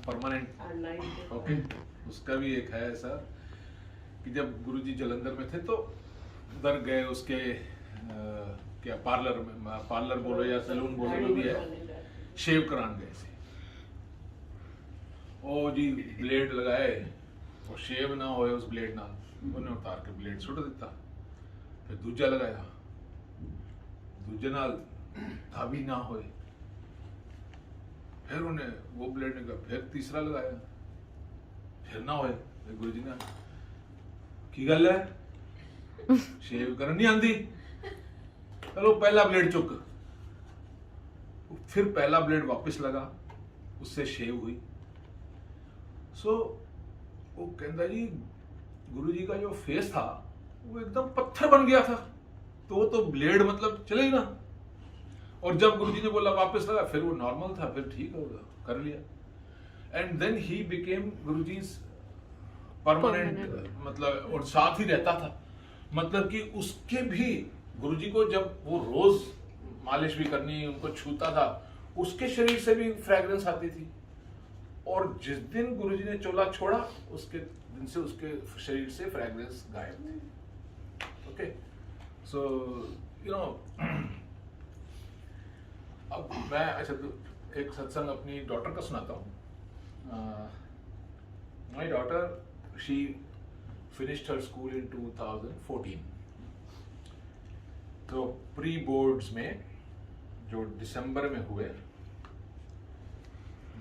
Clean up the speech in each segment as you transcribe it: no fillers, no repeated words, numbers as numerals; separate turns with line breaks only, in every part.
Permanent. Okay, उसका भी एक है ऐसा कि जब गुरुजी जालंधर में थे तो उधर गए उसके क्या पार्लर बोलो या सैलून बोलो जो भी है, शेव कराने गए थे। ओ जी ब्लेड लगाए और शेव ना होए उस ब्लेड नाल, उन्हें उतार के ब्लेड सुट दिता। फिर दूजा लगाया, दूजे नाल था भी ना होए, फिर उन्हें वो ब्लेड निकाला, फिर तीसरा लगाया, फिर ना होए। फिर गुरुजी ने की गल है, शेव करन नहीं आंदी, चलो पहला ब्लेड चुक। फिर पहला ब्लेड वापस लगा, उससे शेव हुई। सो वो कहता जी गुरुजी का जो फेस था वो एकदम पत्थर बन गया था, तो ब्लेड मतलब चले ही ना। और जब गुरुजी ने बोला वापस लगा, फिर वो नॉर्मल था, फिर ठीक होगा, कर लिया। And then he became Guruji permanent, मतलब और साथ ही रहता था। मतलब कि उसके भी गुरुजी को जब वो रोज मालिश भी करनी, उनको छूता था, उसके शरीर से भी फ्रेग्रेंस आती थी। और जिस दिन गुरुजी ने चोला छोड़ा, उसके दिन से उसके शरीर से फ्रेग्रेंस गायब थी। ओके, सो यू नो, अब मैं अच्छा तो एक सत्संग अपनी डॉटर का सुनाता हूँ। My daughter, she finished her school इन 2014। तो प्री बोर्ड्स में जो दिसंबर में हुए,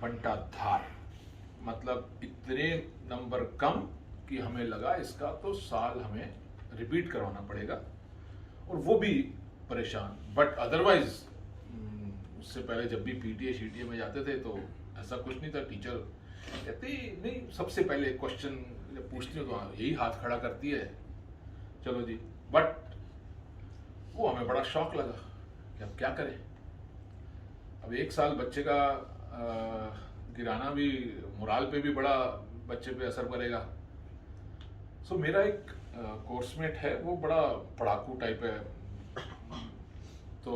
बंटा धार, मतलब इतने नंबर कम कि हमें लगा इसका तो साल हमें रिपीट करवाना पड़ेगा, और वो भी परेशान। बट अदरवाइज उससे पहले जब भी पीटीए शीटीए में जाते थे तो ऐसा कुछ नहीं था। टीचर कहती नहीं, सबसे पहले क्वेश्चन जब पूछती हो तो यही हाथ खड़ा करती है, चलो जी। बट वो हमें बड़ा शौक लगा कि अब क्या करें। अब एक साल बच्चे का गिराना भी मोराल पे भी बड़ा बच्चे पे असर पड़ेगा। सो मेरा एक कोर्समेट है, वो बड़ा पढ़ाकू टाइप है, तो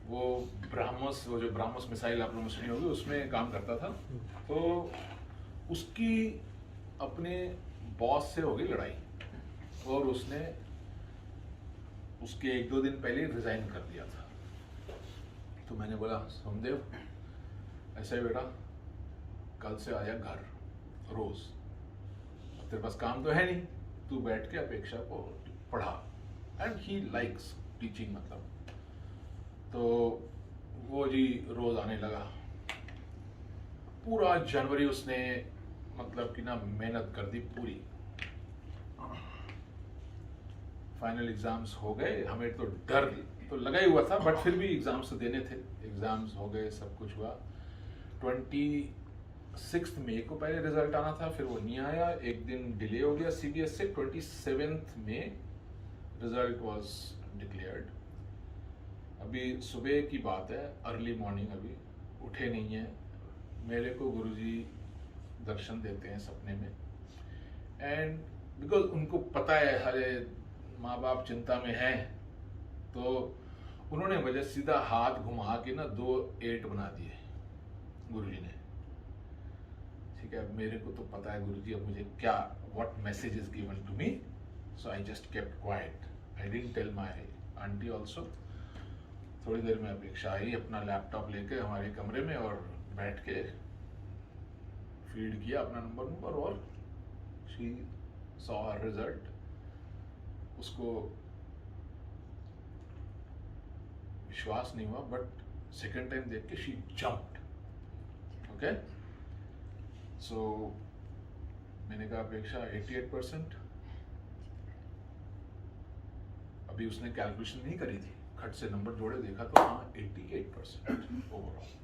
वो जो ब्राह्मस मिसाइल आप लोगों ने सुनी होगी, उसमें काम करता था। तो उसकी अपने बॉस से हो गई लड़ाई, और उसने उसके 1-2 दिन पहले रिजाइन कर दिया था। तो मैंने बोला सोमदेव, ऐसा है बेटा, कल से आया घर रोज, तेरे पास काम तो है नहीं, तू बैठ के अपेक्षा को पढ़ा। एंड ही लाइक्स टीचिंग, मतलब। तो वो जी रोज आने लगा। पूरा जनवरी उसने मतलब कि ना मेहनत कर दी पूरी। फाइनल एग्जाम्स हो गए, हमें तो डर तो लगा ही हुआ था, बट फिर भी एग्जाम्स तो देने थे। एग्जाम्स हो गए, सब कुछ हुआ। 26 मई को पहले रिजल्ट आना था, फिर वो नहीं आया, एक दिन डिले हो गया सीबीएस से। 27 में रिजल्ट वाज डिक्लेयर्ड। अभी सुबह की बात है, अर्ली मॉर्निंग, अभी उठे नहीं है, मेरे को गुरुजी दर्शन देते हैं सपने में। एंड बिकॉज उनको पता है हरे माँ बाप चिंता में हैं, तो उन्होंने वजह सीधा हाथ घुमा के ना 2 8 बना दिए गुरुजी ने। ठीक है, अब मेरे को तो पता है गुरुजी अब मुझे क्या, what message is given to me, so I just kept quiet. I didn't tell my aunty also. थोड़ी देर में अपेक्षा आई अपना लैपटॉप लेके हमारे कमरे में, और बैठ के फीड किया अपना नंबर, और शी सॉ हर रिजल्ट। उसको विश्वास नहीं हुआ, बट सेकेंड टाइम देख के शी जंप्ड। ओके, सो मैंने कहा अपेक्षा 88%। अभी उसने कैलकुलेशन नहीं करी थी, खट से नंबर जोड़े, देखा तो हाँ 88% overall.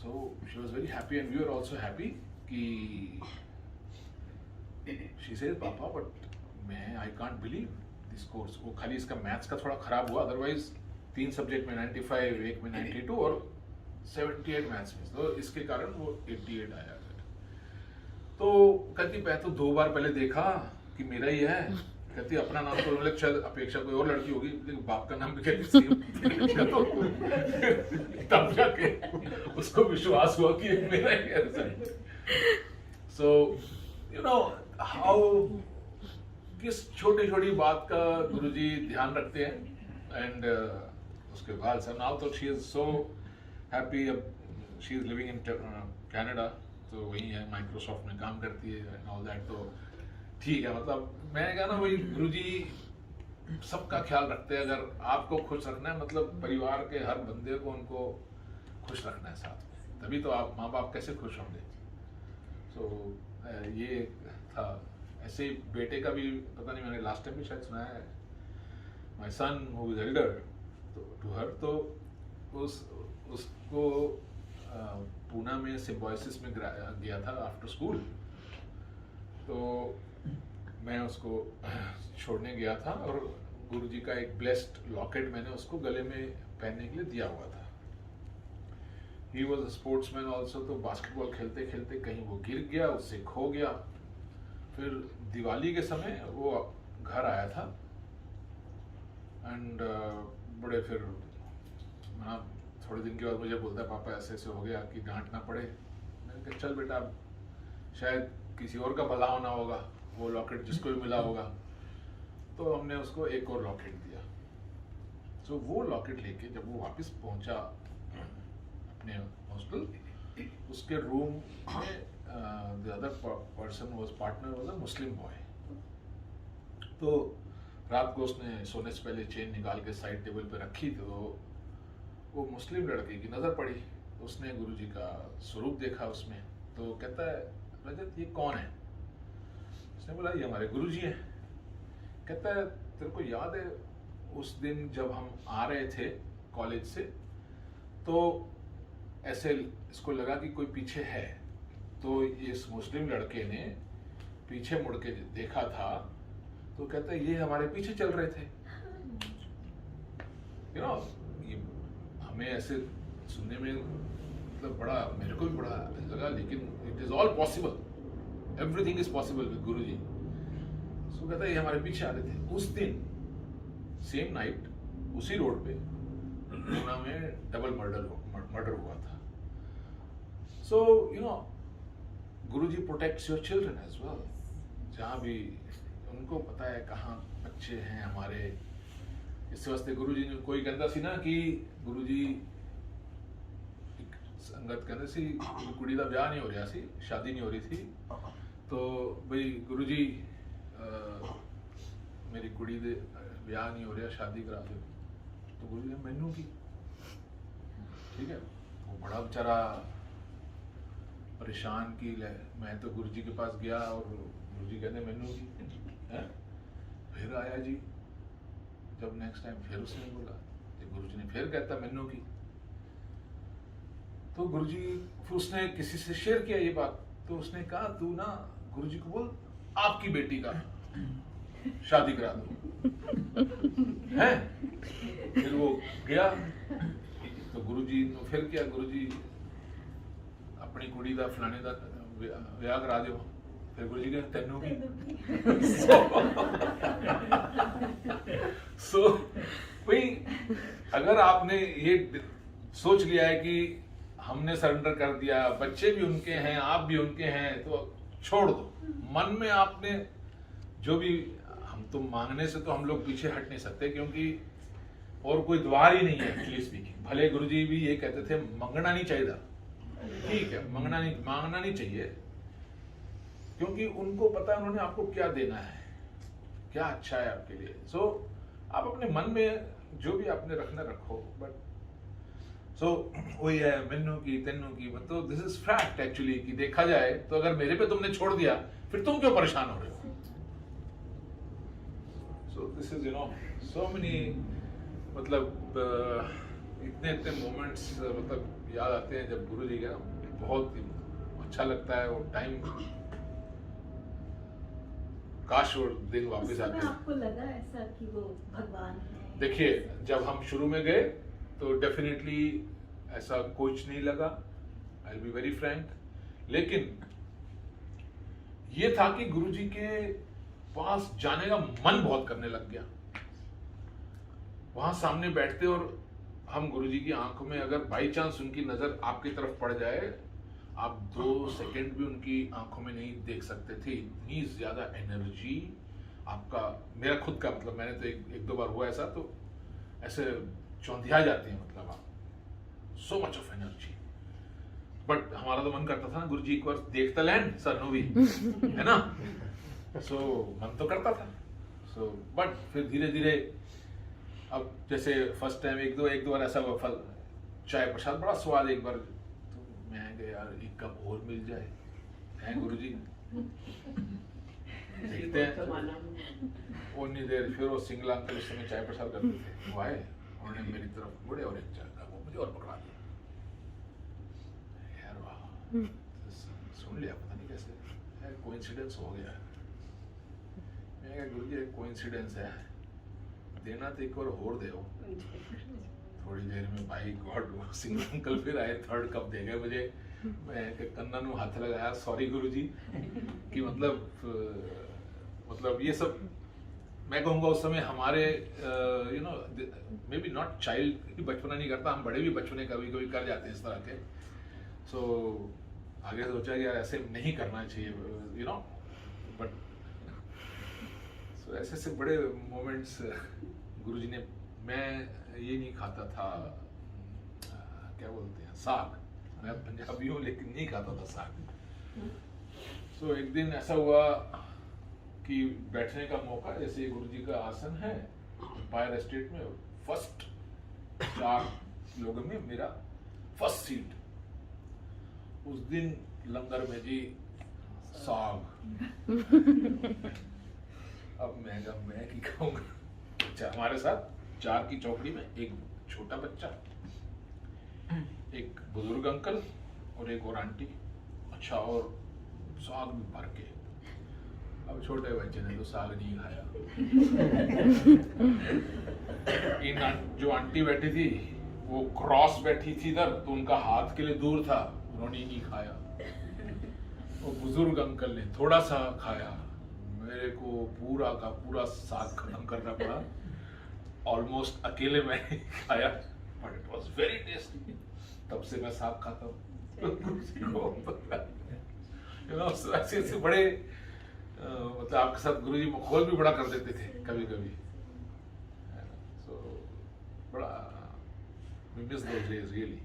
So she was very happy and we were also happy कि शी सेड पापा बट मैं I can't believe this course. वो खाली इसका मैथ्स का थोड़ा खराब हुआ, अदरवाइज 3 सब्जेक्ट में 95, एक में 92 और 78 मैथ्स में, तो इसके कारण वो 88 आया। तो कहती मैं तो 2 बार पहले देखा कि मेरा ही है, कहती अपना नाम तो बोले शायद अपेक्षा कोई और लड़की होगी, लेकिन बाप का नाम भी कहती सेम। तब जाके उसको विश्वास हुआ कि मेरा ही है result. So you know how किस छोटी छोटी बात का गुरुजी ध्यान रखते हैं। एंड उसके बाद सर नाउ तो she is so happy, she is living in Canada, तो वही है, माइक्रोसॉफ्ट में काम करती है एंड ऑल दैट। तो ठीक है, मतलब मैंने कहा ना वही गुरुजी सबका ख्याल रखते हैं। अगर आपको खुश रखना है, मतलब परिवार के हर बंदे को उनको खुश रखना है साथ में, तभी तो आप माँ बाप कैसे खुश होंगे। सो ये था। ऐसे ही बेटे का भी पता नहीं, मैंने लास्ट टाइम भी शायद सुनाया है, my son who is elder to her, तो उसको पूना में सिम्बोसिस में गया था आफ्टर स्कूल। तो मैं उसको छोड़ने गया था और गुरुजी का एक ब्लेस्ड लॉकेट मैंने उसको गले में पहनने के लिए दिया हुआ था। He was a sportsman also, तो बास्केटबॉल खेलते खेलते कहीं वो गिर गया, उससे खो गया। फिर दिवाली के समय वो घर आया था एंड बड़े फिर थोड़े दिन के बाद मुझे बोलता है पापा ऐसे ऐसे हो गया कि डांट ना पड़े। मैंने कहा चल बेटा, शायद किसी और का भला होना होगा, वो लॉकेट जिसको भी मिला होगा। तो हमने उसको एक और लॉकेट दिया। तो वो लॉकेट लेके जब वो वापस पहुंचा अपने हॉस्टल, उसके रूम में the other person was partner was a Muslim boy. तो रात को उसने सोने से पहले चेन निकाल के साइड टेबल पे रखी, तो वो मुस्लिम लड़के की नज़र पड़ी। उसने गुरुजी का स्वरूप देखा उसमें, तो कहता है रजत ये कौन है? उसने बोला ये हमारे गुरुजी हैं। कहता है तेरे को याद है उस दिन जब हम आ रहे थे कॉलेज से, तो ऐसे इसको लगा कि कोई पीछे है, तो इस मुस्लिम लड़के ने पीछे मुड़ के देखा था, तो कहता है ये हमारे पीछे चल रहे थे। यू नो, हमें ऐसे सुनने में मतलब बड़ा, मेरे को भी बड़ा लगा, लेकिन it is all possible, everything is possible with guruji. सो कहता है ये हमारे पीछे आ रहे थे। उस दिन सेम नाइट उसी रोड पे पूना में डबल मर्डर हुआ था। So you know Guruji protects your children as well. जहाँ भी उनको पता है कहाँ बच्चे हैं हमारे, इस वास्ते गुरुजी ने, कोई कहता सी ना कि गुरुजी संगत कहते सी कुड़ी का ब्याह नहीं हो रहा सी, शादी नहीं हो रही थी, तो भाई गुरुजी मेरी कुड़ी दे ब्याह नहीं हो रहा, शादी करा दो। तो गुरुजी ने मैनू की, ठीक है, वो बड़ा बेचारा परेशान की ले। मैं तो गुरुजी के पास गया और गुरुजी कहते मैनू की है। फिर आया जी, जब नेक्स्ट टाइम फिर उसने बोला, तो गुरुजी ने फिर कहता मैनू की। तो गुरुजी फिर उसने किसी से शेयर किया ये बात, तो उसने कहा तू ना गुरुजी को बोल आपकी बेटी का शादी करा दो है। फिर वो गया, तो गुरुजी ने फिर क्या, गुरुजी अपनी कुड़ी का फलाने का ब्याह करा दो। फिर गुरुजी ने तेनू की। सो भाई अगर आपने ये सोच लिया है कि हमने सरेंडर कर दिया, बच्चे भी उनके हैं, आप भी उनके हैं, तो छोड़ दो। मन में आपने जो भी, हम तो मांगने से तो हम लोग पीछे हट नहीं सकते, क्योंकि और कोई द्वार ही नहीं है एक्चुअली स्पीकिंग। भले गुरुजी भी ये कहते थे मंगना नहीं चाहिए, ठीक है, मांगना नहीं चाहिए, क्योंकि उनको पता है उन्होंने आपको क्या देना है, क्या अच्छा है आपके लिए। सो आप अपने मन में जो भी आपने रखना रखो। बट सो वही है, मैनू की तेनू की, मतलब दिस इज फैक्ट एक्चुअली, कि देखा जाए तो अगर मेरे पे तुमने छोड़ दिया, फिर तुम क्यों परेशान हो रहे हो। So this is you know so many, मतलब इतने इतने मोमेंट्स मतलब याद आते हैं जब गुरुजी का, बहुत अच्छा लगता है वो टाइम। काश वो दिन वापस आते।
आपको लगा ऐसा कि वो भगवान है?
देखिए जब हम शुरू में गए तो डेफिनेटली ऐसा कुछ नहीं लगा, I will be very Frank. लेकिन ये था कि गुरुजी के पास जाने का मन बहुत करने लग गया। वहां सामने बैठते और हम गुरुजी की आंखों में अगर बाई चांस उनकी नजर आपकी तरफ पड़ जाए, आप 2 सेकंड भी उनकी आंखों में नहीं देख सकते थे। इतनी ज्यादा एनर्जी आपका, मेरा खुद का मतलब, मैंने तो एक दो बार हुआ ऐसा, तो ऐसे चौंधिया जाते हैं, मतलब आप so much of energy. But हमारा तो मन करता था ना गुरुजी एक बार देखता लैंड सर भी है ना, सो मन तो करता था। सो बट फिर धीरे धीरे, अब जैसे फर्स्ट टाइम एक दो बार ऐसा हुआ, फल चाय प्रसाद बड़ा स्वाद, एक बार तो मैं कहा यार एक कप और मिल जाए, हैं गुरुजी देखते हैं। और नहीं देर फिर वो सिंगला अंकल उस समय चाय प्रसाद करते थे, वो आए, उन्होंने मेरी तरफ मुड़े और एक चाय का वो मुझे और पकड़ा दिया। यार वाह, सुन लिया, पता नहीं कैसे यार कोइंसिडेंस हो गया। मैं कहा गुरुजी एक कोइंसिडेंस है, देना तो एक और दे। थोड़ी देर में भाई गॉड वो सिंगल अंकल फिर आए, 3rd कप दे गए मुझे। मैं कन्ना नु हाथ लगाया, सॉरी गुरुजी, कि मतलब ये सब मैं कहूँगा उस समय हमारे you know may be not child, बचपना नहीं करता, हम बड़े भी बचपने कभी कभी कर जाते हैं इस तरह के। सो आगे सोचा कि यार ऐसे नहीं करना चाहिए, यू नो, बट ऐसे ऐसे बड़े मोमेंट्स गुरुजी ने, मैं ये नहीं खाता था, क्या बोलते हैं, साग, मैं पंजाबी हूँ लेकिन नहीं खाता था साग। सो एक दिन ऐसा हुआ कि बैठने का मौका, जैसे गुरुजी का आसन है एम्पायर एस्टेट में, फर्स्ट 4 लोगों में मेरा फर्स्ट सीट। उस दिन लंगर में जी साग। अब मैं की खाऊंगा। अच्छा, हमारे साथ 4 की चौकड़ी में एक छोटा बच्चा, एक बुजुर्ग अंकल और एक और आंटी। अच्छा, और साग भी भर के। अब छोटे बच्चे ने तो साग नहीं खाया। जो आंटी बैठी थी वो क्रॉस बैठी थी इधर, तो उनका हाथ के लिए दूर था, उन्होंने नहीं खाया। वो बुजुर्ग अंकल ने थोड़ा सा खाया, मेरे को पूरा का पूरा साग खत्म करना पड़ा। ऑलमोस्ट अकेले मैंने खाया, but it was very tasty. तब से मैं साग खाता हूँ। ऐसे ऐसे बड़े मतलब आपके साथ गुरुजी मखौल भी बड़ा कर देते थे कभी कभी। सो बड़ा we miss those days really.